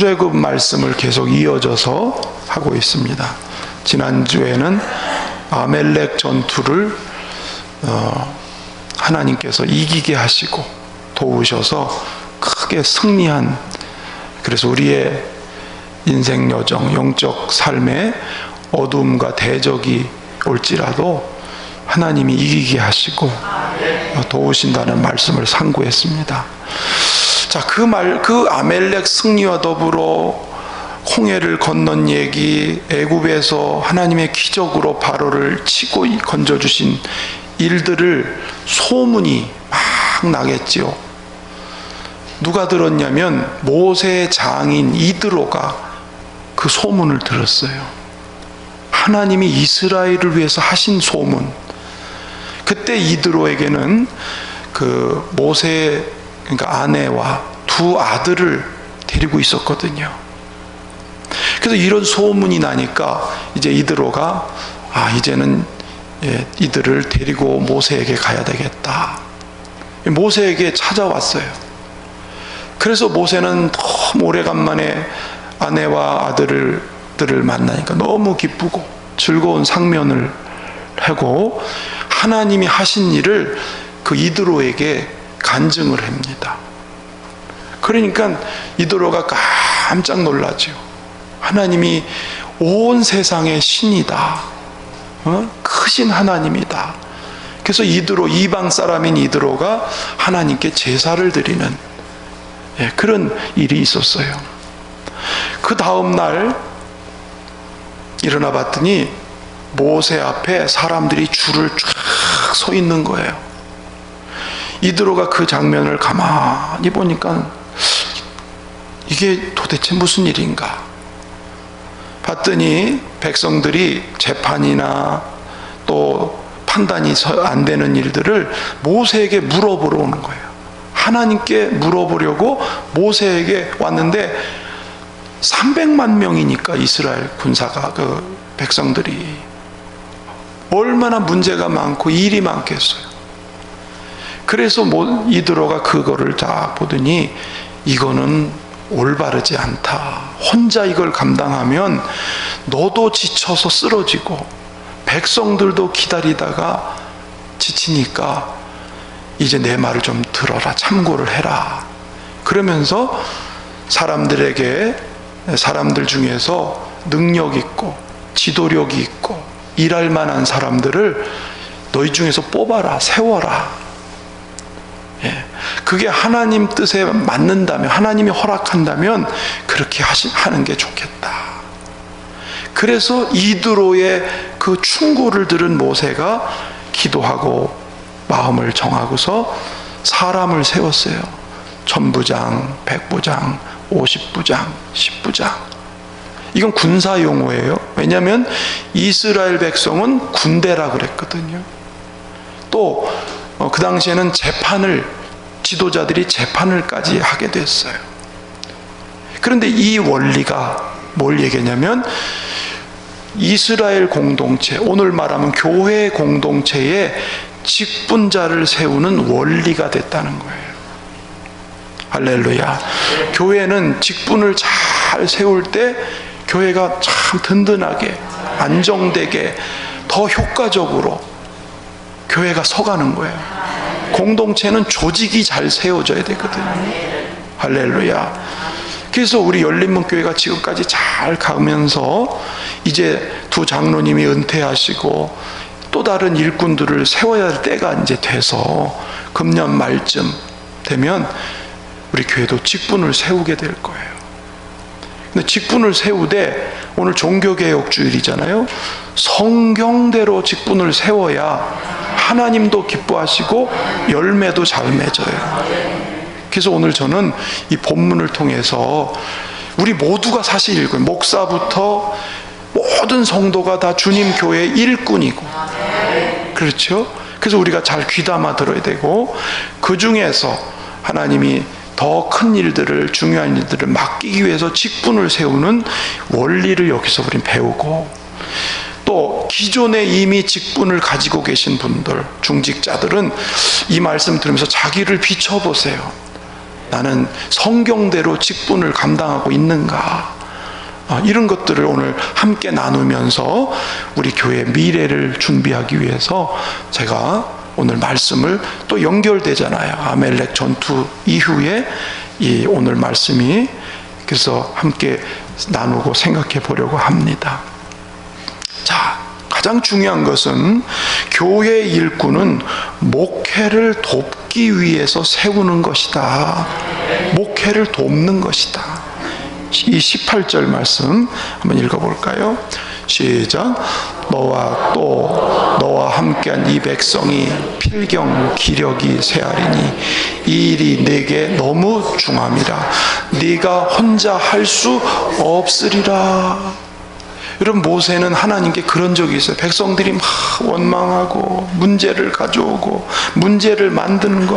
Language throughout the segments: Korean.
출애굽 말씀을 계속 이어져서 하고 있습니다. 지난주에는 아멜렉 전투를 하나님께서 이기게 하시고 도우셔서 크게 승리한, 그래서 우리의 인생 여정, 영적 삶에 어둠과 대적이 올지라도 하나님이 이기게 하시고 도우신다는 말씀을 상고했습니다. 자, 그 아멜렉 승리와 더불어 홍해를 건넌 얘기, 애굽에서 하나님의 기적으로 바로를 치고 건져주신 일들을 소문이 막 나겠지요. 누가 들었냐면 모세의 장인 이드로가 그 소문을 들었어요. 하나님이 이스라엘을 위해서 하신 소문. 그때 이드로에게는 그 모세의, 그러니까 아내와 두 아들을 데리고 있었거든요. 그래서 이런 소문이 나니까 이제 이드로가 이제는 이들을 데리고 모세에게 가야 되겠다. 모세에게 찾아왔어요. 그래서 모세는 너무 오래간만에 아내와 아들을 만나니까 너무 기쁘고 즐거운 상면을 하고 하나님이 하신 일을 그 이드로에게 간증을 합니다. 그러니까 이드로가 깜짝 놀라죠. 하나님이 온 세상의 신이다. 크신 하나님이다. 그래서 이방 사람인 이드로가 하나님께 제사를 드리는 그런 일이 있었어요. 그 다음 날 일어나 봤더니 모세 앞에 사람들이 줄을 쫙 서 있는 거예요. 이드로가 그 장면을 가만히 보니까 이게 도대체 무슨 일인가 봤더니 백성들이 재판이나 또 판단이 안 되는 일들을 모세에게 물어보러 오는 거예요. 하나님께 물어보려고 모세에게 왔는데 300만 명이니까 이스라엘 군사가, 그 백성들이 얼마나 문제가 많고 일이 많겠어요. 그래서 이드로가 그거를 다 보더니 이거는 올바르지 않다. 혼자 이걸 감당하면 너도 지쳐서 쓰러지고 백성들도 기다리다가 지치니까 이제 내 말을 좀 들어라. 참고를 해라. 그러면서 사람들 중에서 능력 있고 지도력이 있고 일할 만한 사람들을 너희 중에서 뽑아라. 세워라. 그게 하나님 뜻에 맞는다면, 하나님이 허락한다면 그렇게 하는 게 좋겠다. 그래서 이드로의 그 충고를 들은 모세가 기도하고 마음을 정하고서 사람을 세웠어요. 천부장, 백부장, 50부장, 10부장. 이건 군사 용어예요. 왜냐하면 이스라엘 백성은 군대라 그랬거든요. 또 그 당시에는 지도자들이 재판을까지 하게 됐어요. 그런데 이 원리가 뭘 얘기하냐면 이스라엘 공동체, 오늘 말하면 교회 공동체에 직분자를 세우는 원리가 됐다는 거예요. 할렐루야. 교회는 직분을 잘 세울 때 교회가 참 든든하게, 안정되게, 더 효과적으로 교회가 서가는 거예요. 공동체는 조직이 잘 세워져야 되거든요. 할렐루야. 그래서 우리 열린문교회가 지금까지 잘 가면서 이제 두 장로님이 은퇴하시고 또 다른 일꾼들을 세워야 할 때가 이제 돼서 금년 말쯤 되면 우리 교회도 직분을 세우게 될 거예요. 근데 직분을 세우되 오늘 종교개혁주일이잖아요. 성경대로 직분을 세워야 하나님도 기뻐하시고 열매도 잘 맺어요. 그래서 오늘 저는 이 본문을 통해서 우리 모두가 사실 일꾼, 목사부터 모든 성도가 다 주님 교회의 일꾼이고, 그렇죠? 그래서 우리가 잘 귀담아 들어야 되고, 그 중에서 하나님이 더 큰 일들을, 중요한 일들을 맡기기 위해서 직분을 세우는 원리를 여기서 우린 배우고, 또 기존에 이미 직분을 가지고 계신 분들, 중직자들은 이 말씀 들으면서 자기를 비춰보세요. 나는 성경대로 직분을 감당하고 있는가? 이런 것들을 오늘 함께 나누면서 우리 교회 미래를 준비하기 위해서 제가 오늘 말씀을 또 연결되잖아요. 아멜렉 전투 이후에 이 오늘 말씀이, 그래서 함께 나누고 생각해 보려고 합니다. 자, 가장 중요한 것은 교회 일꾼은 목회를 돕기 위해서 세우는 것이다. 목회를 돕는 것이다. 이 18절 말씀 한번 읽어볼까요? 시작. 너와 함께한 이 백성이 필경 기력이 쇠하리니 이 일이 내게 너무 중함이라. 네가 혼자 할 수 없으리라. 여러분, 모세는 하나님께 그런 적이 있어요. 백성들이 막 원망하고 문제를 가져오고 문제를 만드는 거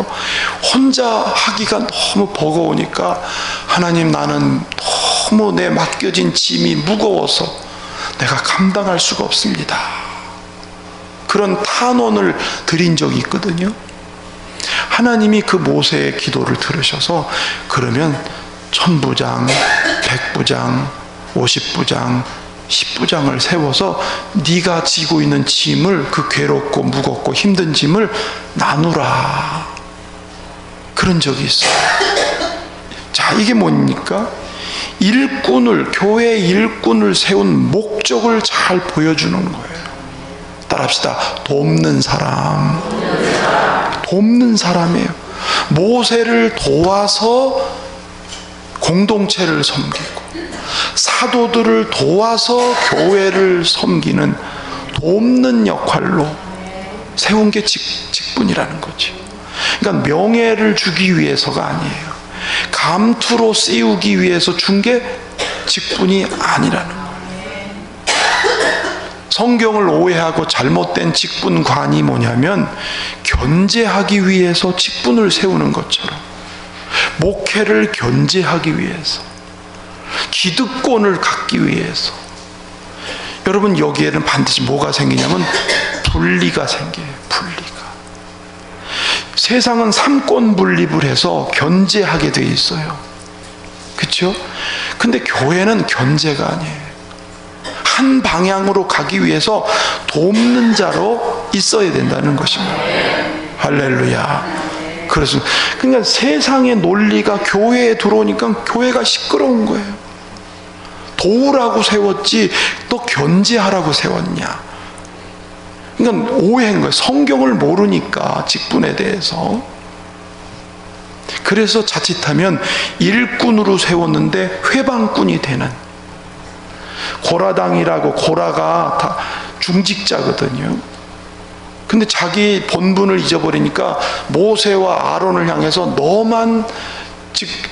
혼자 하기가 너무 버거우니까, 하나님, 나는 너무 내 맡겨진 짐이 무거워서 내가 감당할 수가 없습니다. 그런 탄원을 드린 적이 있거든요. 하나님이 그 모세의 기도를 들으셔서 그러면 1000부장, 100부장, 50부장, 10부장을 세워서 네가 지고 있는 짐을, 그 괴롭고 무겁고 힘든 짐을 나누라. 그런 적이 있어요. 자, 이게 뭡니까? 일꾼을, 교회 일꾼을 세운 목적을 잘 보여주는 거예요. 따라합시다. 돕는 사람. 돕는 사람이에요. 모세를 도와서 공동체를 섬기고, 사도들을 도와서 교회를 섬기는 돕는 역할로 세운 게 직분이라는 거죠. 그러니까 명예를 주기 위해서가 아니에요. 감투로 씌우기 위해서 준 게 직분이 아니라는 거예요. 성경을 오해하고 잘못된 직분관이 뭐냐면, 견제하기 위해서 직분을 세우는 것처럼, 목회를 견제하기 위해서, 기득권을 갖기 위해서. 여러분, 여기에는 반드시 뭐가 생기냐면 분리가 생겨요. 분리가. 세상은 삼권 분립을 해서 견제하게 돼 있어요. 그렇죠? 근데 교회는 견제가 아니에요. 한 방향으로 가기 위해서 돕는 자로 있어야 된다는 것입니다. 할렐루야. 그래서 그러니까 세상의 논리가 교회에 들어오니까 교회가 시끄러운 거예요. 도우라고 세웠지 또 견제하라고 세웠냐. 그러니까 오해한 거예요. 성경을 모르니까 직분에 대해서. 그래서 자칫하면 일꾼으로 세웠는데 회방꾼이 되는. 고라당이라고, 고라가 다 중직자거든요. 근데 자기 본분을 잊어버리니까 모세와 아론을 향해서 너만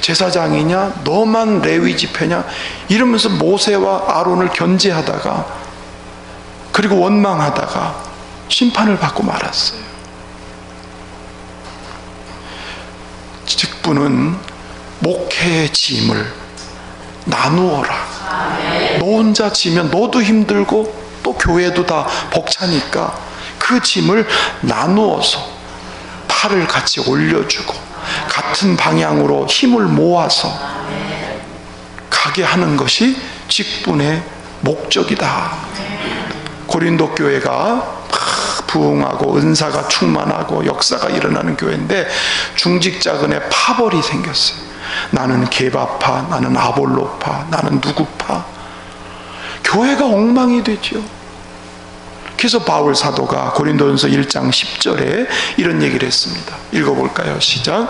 제사장이냐, 너만 레위 집회냐 이러면서 모세와 아론을 견제하다가, 그리고 원망하다가 심판을 받고 말았어요. 직분은 목회의 짐을 나누어라. 너 혼자 지면 너도 힘들고 또 교회도 다 벅차니까 그 짐을 나누어서 팔을 같이 올려주고 같은 방향으로 힘을 모아서 가게 하는 것이 직분의 목적이다. 고린도 교회가 부흥하고 은사가 충만하고 역사가 일어나는 교회인데, 중직자근의 파벌이 생겼어요. 나는 게바파, 나는 아볼로파, 나는 누구파. 교회가 엉망이 되죠. 그래서 바울 사도가 고린도전서 1장 10절에 이런 얘기를 했습니다. 읽어볼까요? 시작.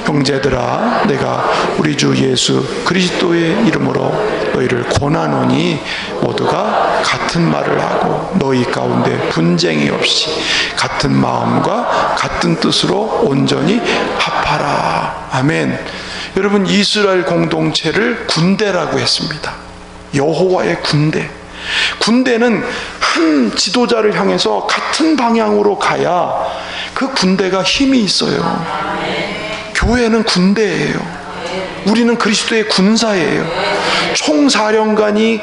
형제들아, 내가 우리 주 예수 그리스도의 이름으로 너희를 권하노니 모두가 같은 말을 하고 너희 가운데 분쟁이 없이 같은 마음과 같은 뜻으로 온전히 합하라. 아멘. 여러분, 이스라엘 공동체를 군대라고 했습니다. 여호와의 군대. 군대는 한 지도자를 향해서 같은 방향으로 가야 그 군대가 힘이 있어요. 교회는 군대예요. 우리는 그리스도의 군사예요. 총사령관이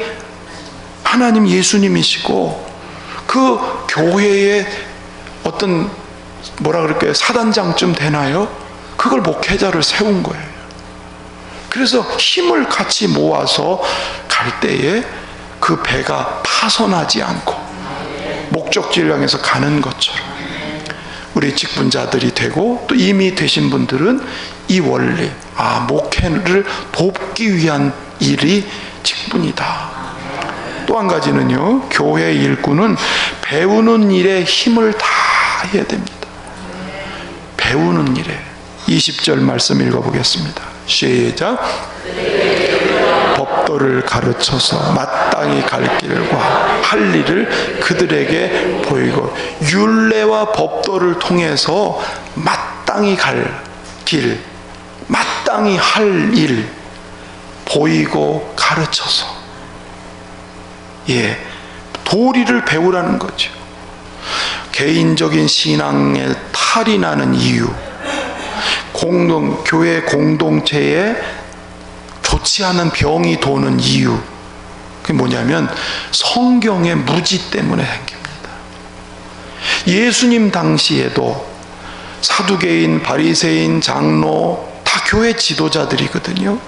하나님 예수님이시고, 그 교회의 어떤 뭐라 그럴까요? 사단장쯤 되나요? 그걸 목회자를 세운 거예요. 그래서 힘을 같이 모아서 갈 때에 그 배가 파선하지 않고 목적지를 향해서 가는 것처럼 우리 직분자들이 되고 또 이미 되신 분들은 이 원리, 목회를 돕기 위한 일이 직분이다. 또 한 가지는요, 교회 일꾼은 배우는 일에 힘을 다해야 됩니다. 배우는 일에. 20절 말씀 읽어보겠습니다. 시작. 법도를 가르쳐서 마땅히 갈 길과 할 일을 그들에게 보이고, 율례와 법도를 통해서 마땅히 갈 길, 마땅히 할 일 보이고 가르쳐서, 도리를 배우라는 거죠. 개인적인 신앙에 탈이 나는 이유, 교회 공동체에 좋지 않은 병이 도는 이유, 그게 뭐냐면 성경의 무지 때문에 생깁니다. 예수님 당시에도 사두개인, 바리새인, 장로 다 교회 지도자들이거든요.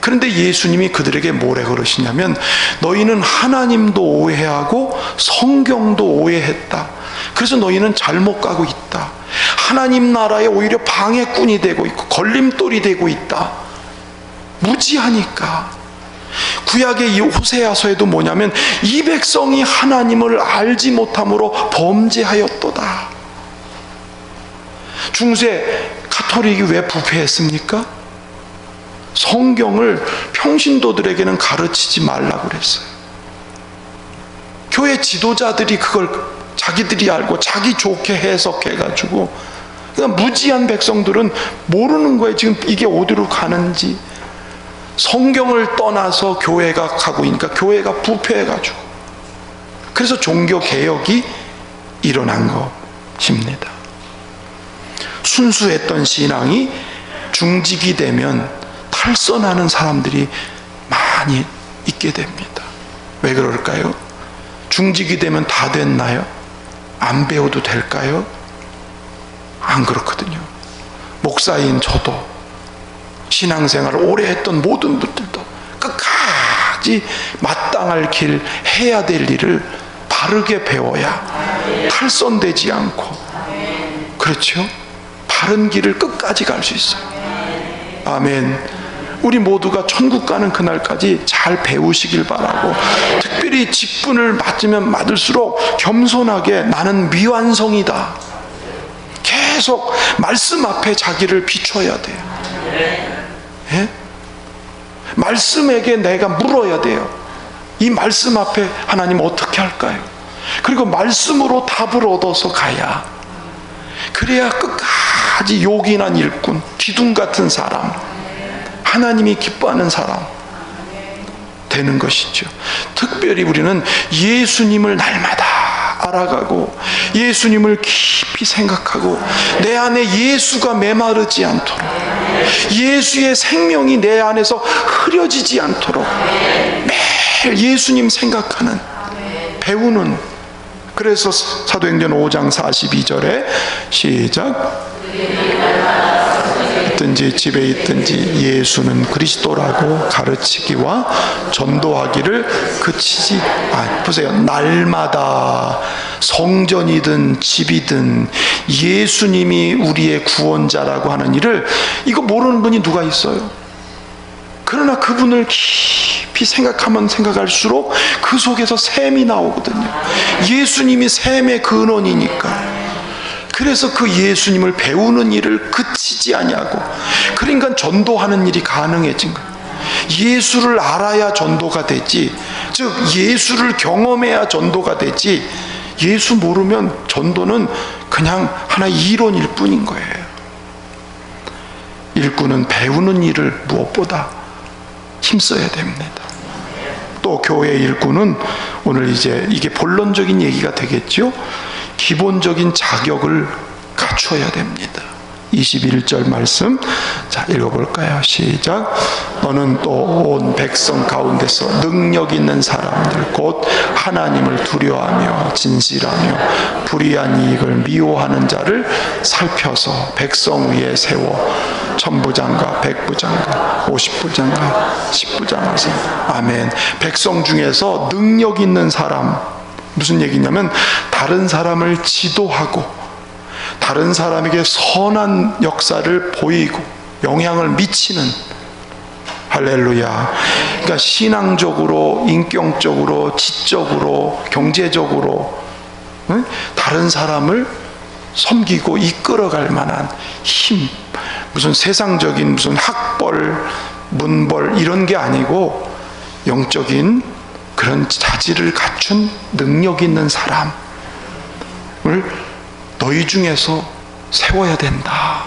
그런데 예수님이 그들에게 뭐래 그러시냐면, 너희는 하나님도 오해하고 성경도 오해했다. 그래서 너희는 잘못 가고 있다. 하나님 나라에 오히려 방해꾼이 되고 있고 걸림돌이 되고 있다. 무지하니까. 구약의 이 호세아서에도 뭐냐면, 이 백성이 하나님을 알지 못함으로 범죄하였도다. 중세 가톨릭이 왜 부패했습니까? 성경을 평신도들에게는 가르치지 말라고 그랬어요. 교회 지도자들이 그걸 자기들이 알고 자기 좋게 해석해가지고, 그러니까 무지한 백성들은 모르는 거예요. 지금 이게 어디로 가는지. 성경을 떠나서 교회가 가고 있으니까 교회가 부패해가지고, 그래서 종교개혁이 일어난 것입니다. 순수했던 신앙이 중직이 되면 탈선하는 사람들이 많이 있게 됩니다. 왜 그럴까요? 중직이 되면 다 됐나요? 안 배워도 될까요? 안 그렇거든요. 목사인 저도, 신앙생활을 오래 했던 모든 분들도 끝까지 마땅할 길, 해야 될 일을 바르게 배워야 탈선되지 않고, 그렇죠? 바른 길을 끝까지 갈 수 있어요. 아멘. 우리 모두가 천국 가는 그날까지 잘 배우시길 바라고, 특별히 직분을 맡으면 맡을수록 겸손하게 나는 미완성이다, 계속 말씀 앞에 자기를 비춰야 돼요. 말씀에게 내가 물어야 돼요. 이 말씀 앞에 하나님 어떻게 할까요? 그리고 말씀으로 답을 얻어서 가야, 그래야 끝까지 요긴한 일꾼, 기둥 같은 사람, 하나님이 기뻐하는 사람 되는 것이죠. 특별히 우리는 예수님을 날마다 알아가고 예수님을 깊이 생각하고 내 안에 예수가 메마르지 않도록, 예수의 생명이 내 안에서 흐려지지 않도록 매일 예수님 생각하는, 배우는. 그래서 사도행전 5장 42절에 시작. 있든지 집에 있든지 예수는 그리스도라고 가르치기와 전도하기를 그치지 보세요. 날마다 성전이든 집이든 예수님이 우리의 구원자라고 하는 일을, 이거 모르는 분이 누가 있어요? 그러나 그분을 깊이 생각하면 생각할수록 그 속에서 샘이 나오거든요. 예수님이 샘의 근원이니까. 그래서 그 예수님을 배우는 일을 그치지 아니하고, 그러니까 전도하는 일이 가능해진 거예요. 예수를 알아야 전도가 되지, 즉 예수를 경험해야 전도가 되지, 예수 모르면 전도는 그냥 하나의 이론일 뿐인 거예요. 일꾼은 배우는 일을 무엇보다 힘써야 됩니다. 또 교회 일꾼은, 오늘 이제 이게 본론적인 얘기가 되겠죠. 기본적인 자격을 갖춰야 됩니다. 21절 말씀, 자 읽어볼까요? 시작. 너는 또 온 백성 가운데서 능력 있는 사람들 곧 하나님을 두려워하며 진실하며 불의한 이익을 미워하는 자를 살펴서 백성 위에 세워 천부장과 백부장과 50부장과 10부장하세. 아멘. 백성 중에서 능력 있는 사람, 무슨 얘기냐면 다른 사람을 지도하고 다른 사람에게 선한 역사를 보이고 영향을 미치는, 할렐루야. 그러니까 신앙적으로, 인격적으로, 지적으로, 경제적으로 다른 사람을 섬기고 이끌어갈 만한 힘, 무슨 세상적인 무슨 학벌, 문벌 이런 게 아니고 영적인 그런 자질을 갖춘 능력 있는 사람을 너희 중에서 세워야 된다.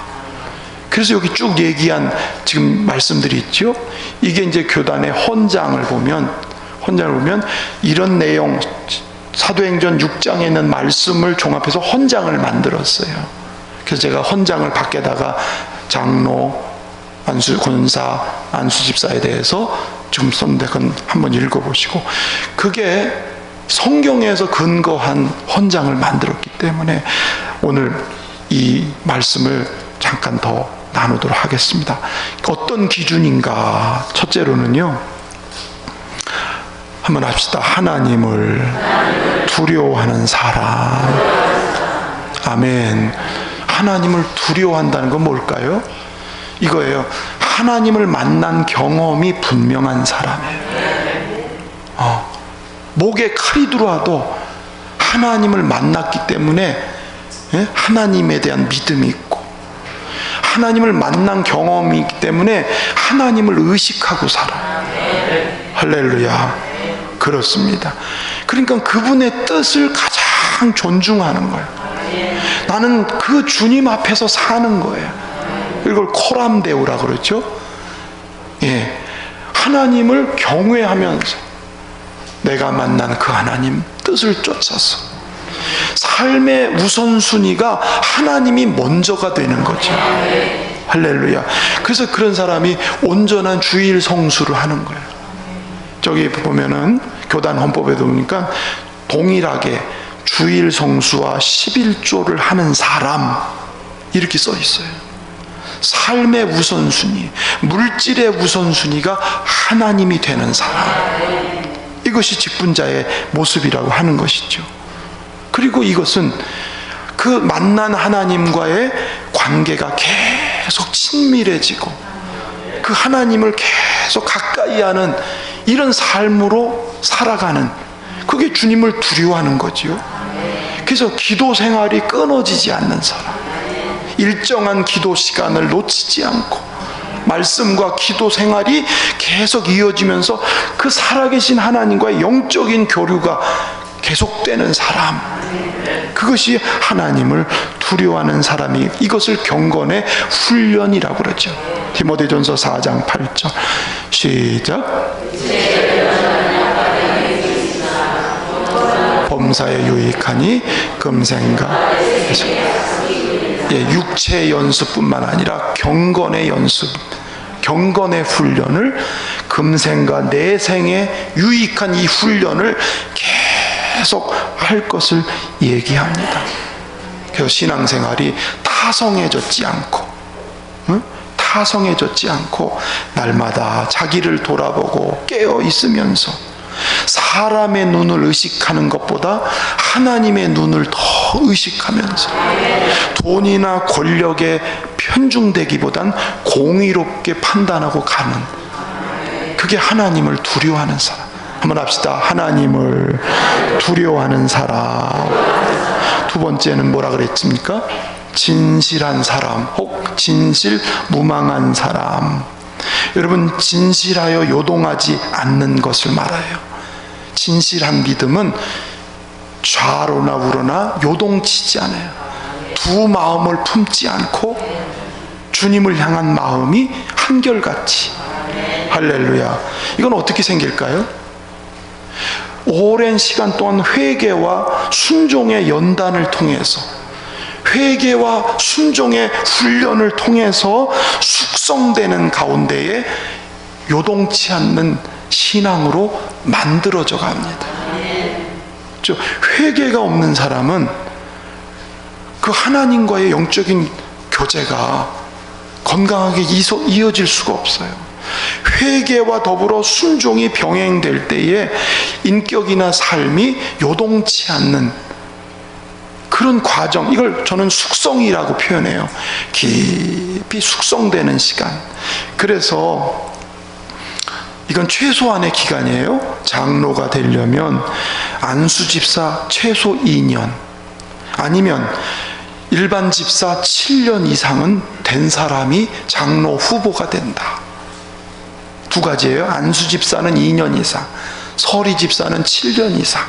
그래서 여기 쭉 얘기한 지금 말씀들이 있죠. 이게 이제 교단의 헌장을 보면 이런 내용, 사도행전 6장에 있는 말씀을 종합해서 헌장을 만들었어요. 그래서 제가 헌장을 밖에다가 장로, 권사, 안수집사에 대해서 지금 썼는데 그건 한번 읽어보시고, 그게 성경에서 근거한 헌장을 만들었기 때문에 오늘 이 말씀을 잠깐 더 나누도록 하겠습니다. 어떤 기준인가? 첫째로는요, 한번 합시다. 하나님을 두려워하는 사람. 아멘. 하나님을 두려워한다는 건 뭘까요? 이거예요. 하나님을 만난 경험이 분명한 사람이에요. 목에 칼이 들어와도 하나님을 만났기 때문에 하나님에 대한 믿음이 있고, 하나님을 만난 경험이 있기 때문에 하나님을 의식하고 살아요. 할렐루야. 그렇습니다. 그러니까 그분의 뜻을 가장 존중하는 거예요. 나는 그 주님 앞에서 사는 거예요. 이걸 코람데오라 그러죠. 예, 하나님을 경외하면서 내가 만난 그 하나님 뜻을 쫓아서 삶의 우선순위가 하나님이 먼저가 되는 거죠. 할렐루야. 그래서 그런 사람이 온전한 주일 성수를 하는 거예요. 저기 보면은 교단 헌법에도 보니까 동일하게 주일 성수와 11조를 하는 사람 이렇게 써 있어요. 삶의 우선순위, 물질의 우선순위가 하나님이 되는 사람, 이것이 직분자의 모습이라고 하는 것이죠. 그리고 이것은 그 만난 하나님과의 관계가 계속 친밀해지고 그 하나님을 계속 가까이 하는 이런 삶으로 살아가는, 그게 주님을 두려워하는 거지요. 그래서 기도 생활이 끊어지지 않는 사람, 일정한 기도 시간을 놓치지 않고 말씀과 기도 생활이 계속 이어지면서 그 살아계신 하나님과의 영적인 교류가 계속되는 사람, 그것이 하나님을 두려워하는 사람이, 이것을 경건의 훈련이라고 그러죠. 디모데전서 4장 8절 시작. 범사에 유익하니 금생과 육체의 연습뿐만 아니라 경건의 연습, 경건의 훈련을, 금생과 내생에 유익한 이 훈련을 계속 할 것을 얘기합니다. 그래서 신앙생활이 타성해졌지 않고 날마다 자기를 돌아보고 깨어 있으면서 사람의 눈을 의식하는 것보다 하나님의 눈을 더 의식하면서 돈이나 권력에 편중되기보단 공의롭게 판단하고 가는, 그게 하나님을 두려워하는 사람. 한번 합시다. 하나님을 두려워하는 사람. 두 번째는 뭐라 그랬습니까? 진실한 사람, 혹 진실무망한 사람. 여러분, 진실하여 요동하지 않는 것을 말해요. 진실한 믿음은 좌로나 우로나 요동치지 않아요. 두 마음을 품지 않고 주님을 향한 마음이 한결같이. 할렐루야. 이건 어떻게 생길까요? 오랜 시간 동안 회개와 순종의 연단을 통해서 회개와 순종의 훈련을 통해서 숙성되는 가운데에 요동치 않는 신앙으로 만들어져 갑니다. 회개가 없는 사람은 그 하나님과의 영적인 교제가 건강하게 이어질 수가 없어요. 회개와 더불어 순종이 병행될 때에 인격이나 삶이 요동치 않는 그런 과정, 이걸 저는 숙성이라고 표현해요. 깊이 숙성되는 시간. 그래서 이건 최소한의 기간이에요. 장로가 되려면 안수 집사 최소 2년, 아니면 일반 집사 7년 이상은 된 사람이 장로 후보가 된다. 두 가지예요. 안수 집사는 2년 이상, 서리 집사는 7년 이상.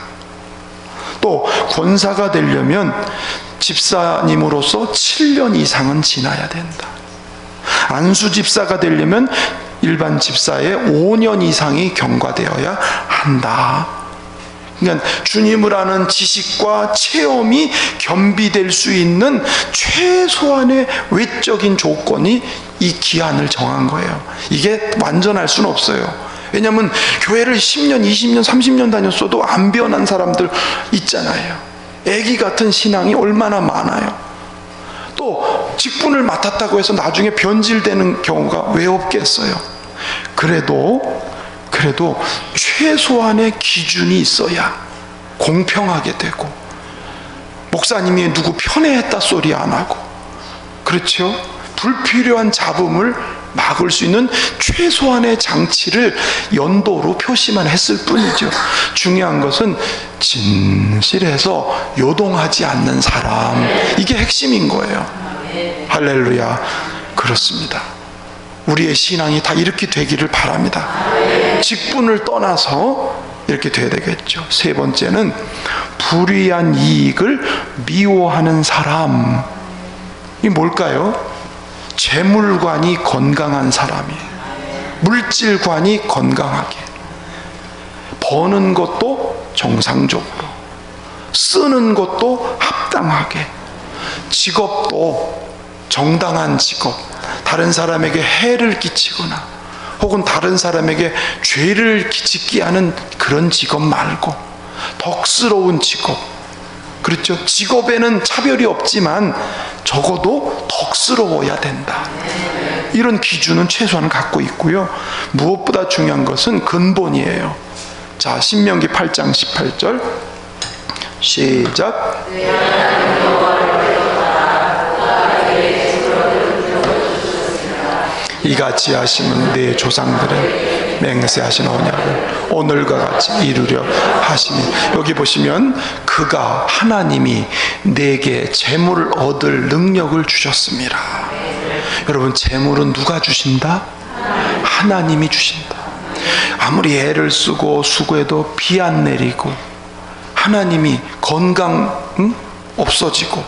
또 권사가 되려면 집사님으로서 7년 이상은 지나야 된다. 안수 집사가 되려면 일반 집사의 5년 이상이 경과되어야 한다. 그러니까 주님을 아는 지식과 체험이 겸비될 수 있는 최소한의 외적인 조건이 이 기한을 정한 거예요. 이게 완전할 수는 없어요. 왜냐하면 교회를 10년, 20년, 30년 다녔어도 안 변한 사람들 있잖아요. 애기 같은 신앙이 얼마나 많아요. 또 직분을 맡았다고 해서 나중에 변질되는 경우가 왜 없겠어요. 그래도 최소한의 기준이 있어야 공평하게 되고, 목사님이 누구 편애했다 소리 안 하고, 그렇죠? 불필요한 잡음을 막을 수 있는 최소한의 장치를 연도로 표시만 했을 뿐이죠. 중요한 것은 진실해서 요동하지 않는 사람, 이게 핵심인 거예요. 할렐루야. 그렇습니다. 우리의 신앙이 다 이렇게 되기를 바랍니다. 직분을 떠나서 이렇게 돼야 되겠죠. 세 번째는 불의한 이익을 미워하는 사람. 이 뭘까요? 재물관이 건강한 사람이에요. 물질관이 건강하게, 버는 것도 정상적으로, 쓰는 것도 합당하게, 직업도 정당한 직업, 다른 사람에게 해를 끼치거나 혹은 다른 사람에게 죄를 끼치게 하는 그런 직업 말고 덕스러운 직업, 그렇죠? 직업에는 차별이 없지만 적어도 덕스러워야 된다. 이런 기준은 최소한 갖고 있고요. 무엇보다 중요한 것은 근본이에요. 자, 신명기 8장 18절 시작. 이같이 하시면 내 조상들은 맹세하시나오냐고 오늘과 같이 이루려 하시니, 여기 보시면 그가 하나님이 내게 재물을 얻을 능력을 주셨습니다. 여러분, 재물은 누가 주신다? 하나님이 주신다. 아무리 애를 쓰고 수고해도 비 안 내리고 하나님이 건강 없어지고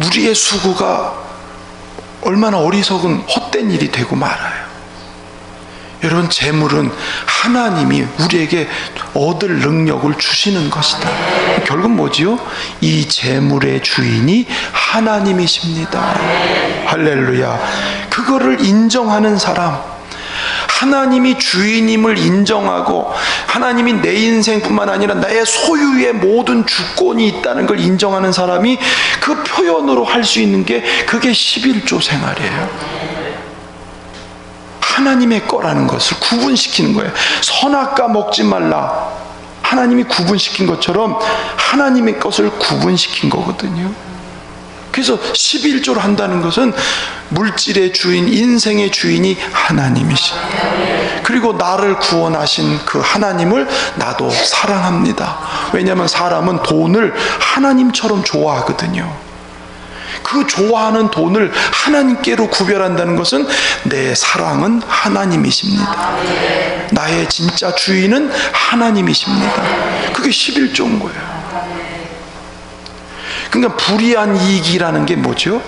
우리의 수고가 얼마나 어리석은 헛된 일이 되고 말아요. 여러분, 재물은 하나님이 우리에게 얻을 능력을 주시는 것이다. 결국 뭐지요? 이 재물의 주인이 하나님이십니다. 할렐루야. 그거를 인정하는 사람, 하나님이 주인임을 인정하고 하나님이 내 인생뿐만 아니라 나의 소유의 모든 주권이 있다는 걸 인정하는 사람이 그 표현으로 할 수 있는 게 그게 11조 생활이에요. 하나님의 거라는 것을 구분시키는 거예요. 선악과 먹지 말라, 하나님이 구분시킨 것처럼 하나님의 것을 구분시킨 거거든요. 그래서 11조를 한다는 것은 물질의 주인, 인생의 주인이 하나님이시다. 그리고 나를 구원하신 그 하나님을 나도 사랑합니다. 왜냐하면 사람은 돈을 하나님처럼 좋아하거든요. 그 좋아하는 돈을 하나님께로 구별한다는 것은 내 사랑은 하나님이십니다. 나의 진짜 주인은 하나님이십니다. 그게 11조인 거예요. 그러니까 불의한 이익이라는 게 뭐죠?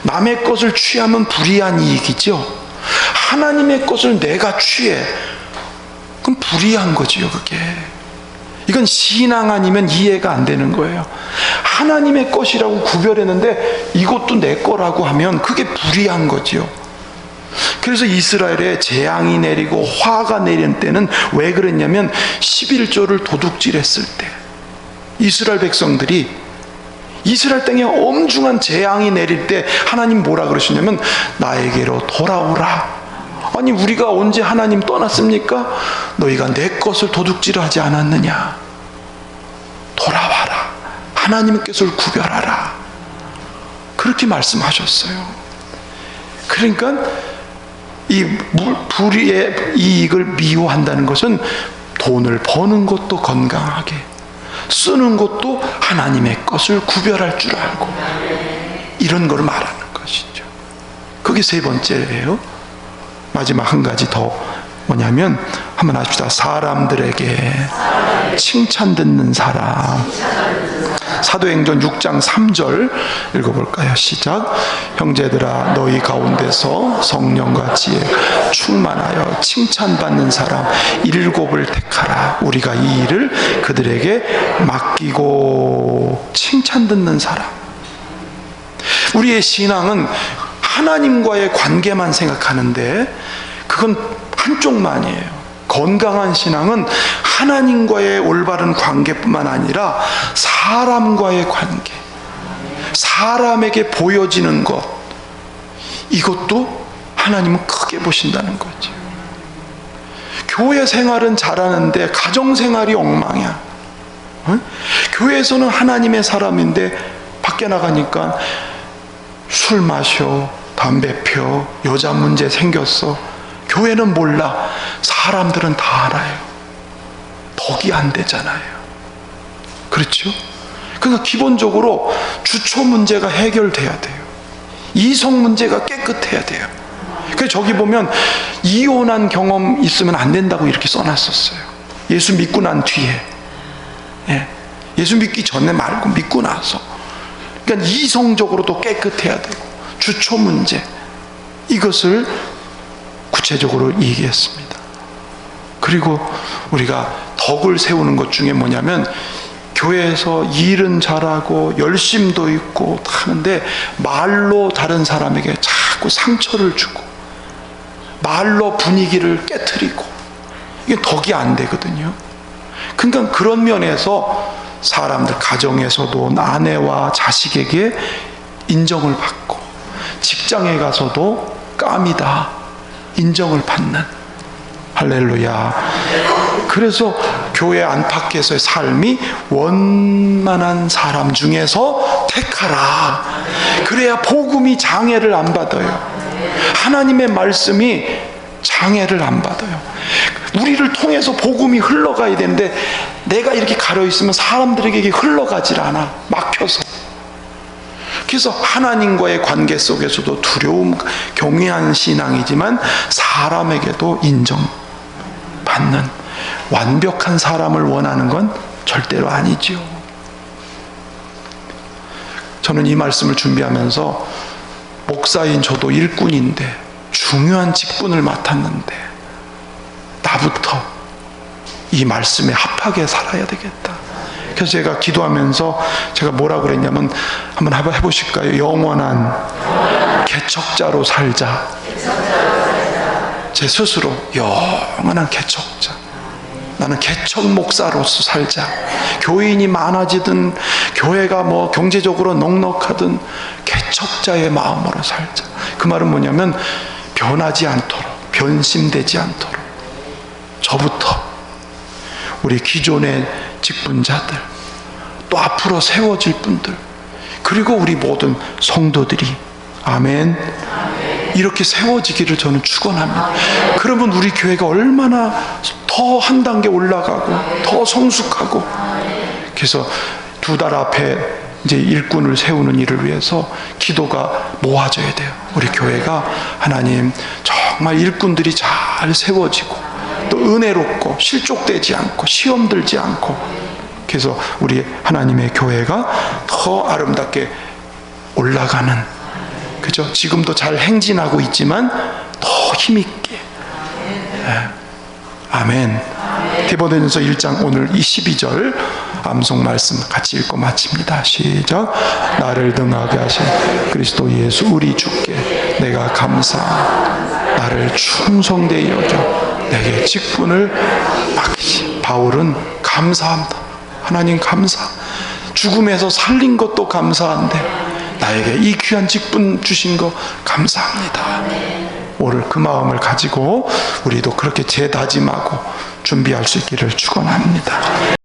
남의 것을 취하면 불의한 이익이죠. 하나님의 것을 내가 취해, 그럼 불의한 거지요, 그게. 이건 신앙 아니면 이해가 안 되는 거예요. 하나님의 것이라고 구별했는데 이것도 내 거라고 하면 그게 불의한 거지요. 그래서 이스라엘에 재앙이 내리고 화가 내린 때는 왜 그랬냐면 11조를 도둑질했을 때 이스라엘 백성들이 이스라엘 땅에 엄중한 재앙이 내릴 때 하나님 뭐라 그러시냐면 나에게로 돌아오라. 아니 우리가 언제 하나님 떠났습니까? 너희가 내 것을 도둑질하지 않았느냐? 돌아와라. 하나님의 것을 구별하라. 그렇게 말씀하셨어요. 그러니까 이 불의의 이익을 미워한다는 것은 돈을 버는 것도 건강하게, 쓰는 것도 하나님의 것을 구별할 줄 알고, 이런 걸 말하는 것이죠. 그게 세 번째예요. 마지막 한 가지 더 뭐냐면 한번 하십시다. 사람들에게 칭찬 듣는 사람. 사도행전 6장 3절 읽어볼까요? 시작. 형제들아 너희 가운데서 성령과 지혜 충만하여 칭찬받는 사람 7을 택하라. 우리가 이 일을 그들에게 맡기고. 칭찬 듣는 사람. 우리의 신앙은 하나님과의 관계만 생각하는데 그건 한쪽만이에요. 건강한 신앙은 하나님과의 올바른 관계뿐만 아니라 사람과의 관계, 사람에게 보여지는 것, 이것도 하나님은 크게 보신다는 거죠. 교회 생활은 잘하는데 가정 생활이 엉망이야. 교회에서는 하나님의 사람인데 밖에 나가니까 술 마셔, 담배 펴, 여자 문제 생겼어. 교회는 몰라. 사람들은 다 알아요. 덕이 안 되잖아요. 그렇죠? 그러니까 기본적으로 주초 문제가 해결돼야 돼요. 이성 문제가 깨끗해야 돼요. 그래서 저기 보면 이혼한 경험 있으면 안 된다고 이렇게 써놨었어요. 예수 믿고 난 뒤에. 예수 믿기 전에 말고 믿고 나서. 그러니까 이성적으로도 깨끗해야 되고 주초 문제, 이것을 구체적으로 얘기했습니다. 그리고 우리가 덕을 세우는 것 중에 뭐냐면 교회에서 일은 잘하고 열심도 있고 하는데 말로 다른 사람에게 자꾸 상처를 주고 말로 분위기를 깨트리고, 이게 덕이 안 되거든요. 그러니까 그런 면에서 사람들 가정에서도 아내와 자식에게 인정을 받고 직장에 가서도 깜이다 인정을 받는, 할렐루야. 그래서 교회 안팎에서의 삶이 원만한 사람 중에서 택하라. 그래야 복음이 장애를 안 받아요. 하나님의 말씀이 장애를 안 받아요. 우리를 통해서 복음이 흘러가야 되는데 내가 이렇게 가려 있으면 사람들에게 이게 흘러가질 않아. 막혀서. 그래서 하나님과의 관계 속에서도 두려움, 경외한 신앙이지만 사람에게도 인정받는 완벽한 사람을 원하는 건 절대로 아니죠. 저는 이 말씀을 준비하면서 목사인 저도 일꾼인데 중요한 직분을 맡았는데 나부터 이 말씀에 합하게 살아야 되겠다. 그래서 제가 기도하면서 제가 뭐라고 그랬냐면 한번 해보실까요? 영원한 개척자로 살자. 제 스스로 영원한 개척자. 나는 개척 목사로서 살자. 교인이 많아지든 교회가 뭐 경제적으로 넉넉하든 개척자의 마음으로 살자. 그 말은 뭐냐면 변하지 않도록, 변심되지 않도록 저부터 우리 기존의 직분자들, 또 앞으로 세워질 분들, 그리고 우리 모든 성도들이 아멘, 이렇게 세워지기를 저는 축원합니다. 그러면 우리 교회가 얼마나 더 한 단계 올라가고 더 성숙하고. 그래서 2달 앞에 이제 일꾼을 세우는 일을 위해서 기도가 모아져야 돼요. 우리 교회가 하나님 정말 일꾼들이 잘 세워지고 또 은혜롭고 실족되지 않고 시험 들지 않고, 그래서 우리 하나님의 교회가 더 아름답게 올라가는, 그죠? 지금도 잘 행진하고 있지만 더 힘있게 아멘. 디모데전서 1장 오늘 12절 암송 말씀 같이 읽고 마칩니다. 시작. 나를 등하게 하신 그리스도 예수 우리 주께 내가 감사하노라. 나를 충성되이 여겨 내게 직분을 맡기시. 바울은 감사합니다. 하나님 감사. 죽음에서 살린 것도 감사한데 나에게 이 귀한 직분 주신 거 감사합니다. 오늘 그 마음을 가지고 우리도 그렇게 재다짐하고 준비할 수 있기를 축원합니다.